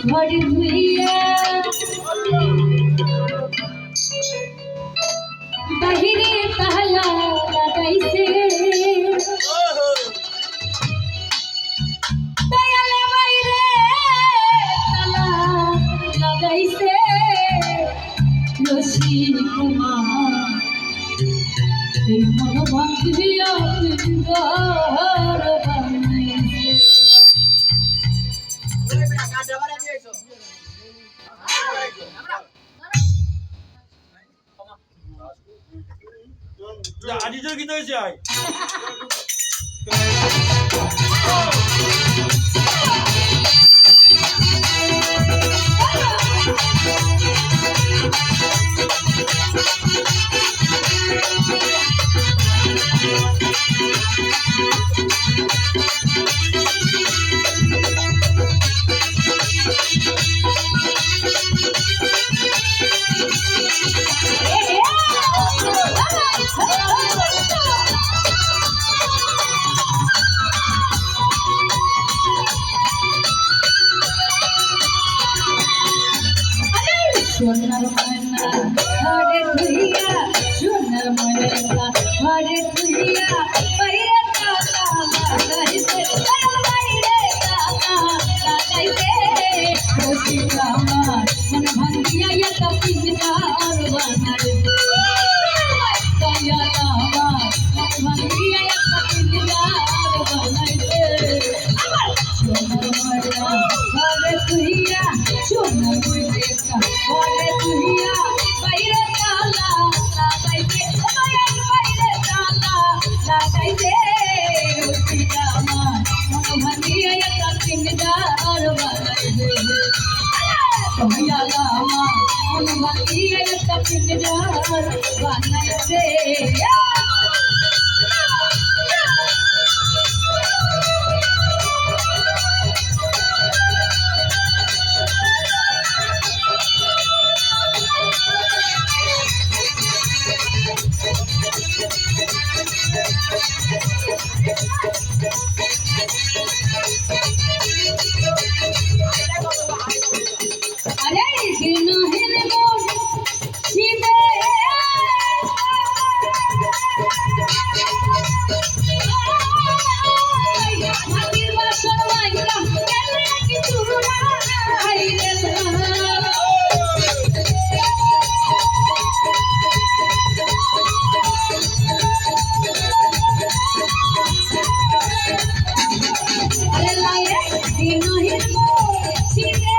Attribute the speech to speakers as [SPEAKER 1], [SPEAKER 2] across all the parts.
[SPEAKER 1] ঘরে ধুইয়া বাহিরে তালা লাগাইছে দয়ালে বাইরে তালা লাগাইছে রশি কুমার এই মন ভাঙিয়া ঘর বানাইছে
[SPEAKER 2] আজিজোর গীত হয়েছে আয় সোনার ময়না ঘরে ধুইয়া সোনার ময়না ঘরে ধুইয়া বাইরে তালা লাগাইছে বাইরে তালা লাগাইছে রশি আমার মন ভাঙিয়া একটা পিঞ্জার বানাইছে দয়াল আমার মন ভাঙিয়া একটা পিঞ্জার বানাইছে সোনার ময়না ঘরে ধুইয়া সোনার ময়না ঘরে ধুইয়া বাইরে তালা লাগাইছে বাইরে তালা লাগাইছে রশি আমার মন ভাঙিয়া একটা পিঞ্জার বানাইছে দয়াল আমার মন ভাঙিয়া একটা পিঞ্জার বানাইছে अरे दिन हिल मोर सीधे माटिर बासन माइका केले की चूड़ा आई रे अरे लाए दिन हिल मोर सीधे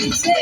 [SPEAKER 1] বানাইছে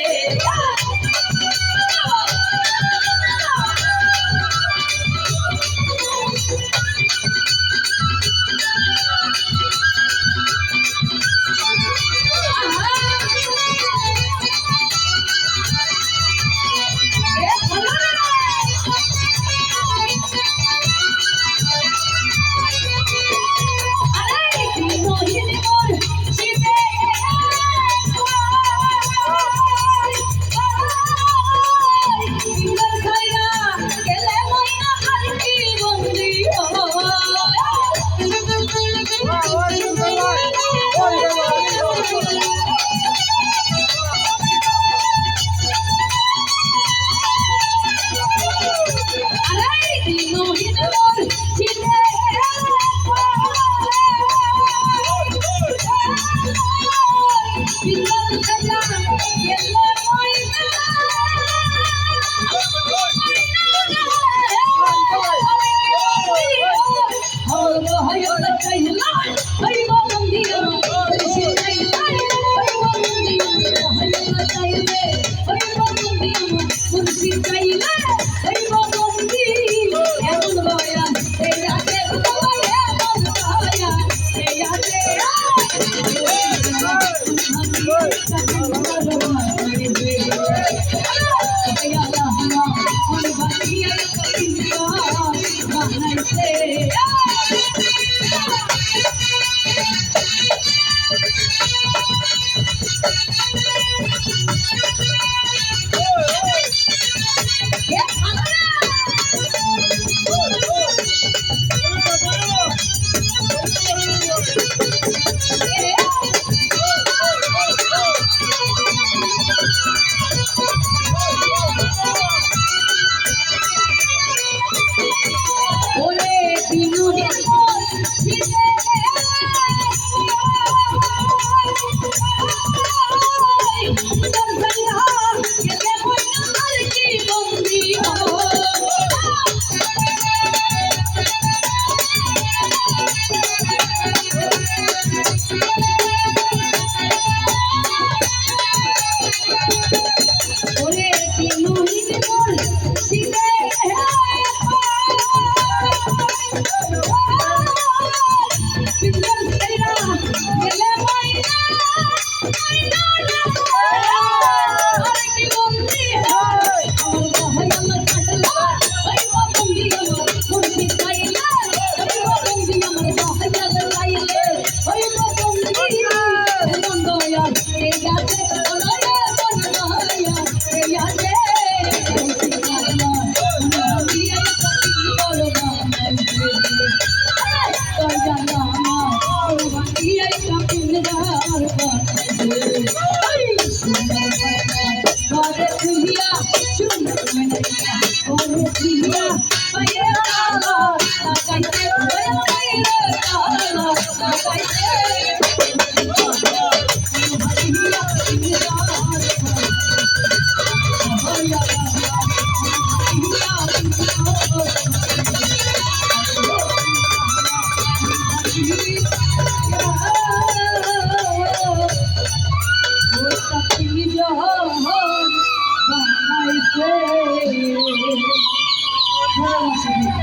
[SPEAKER 1] Oye,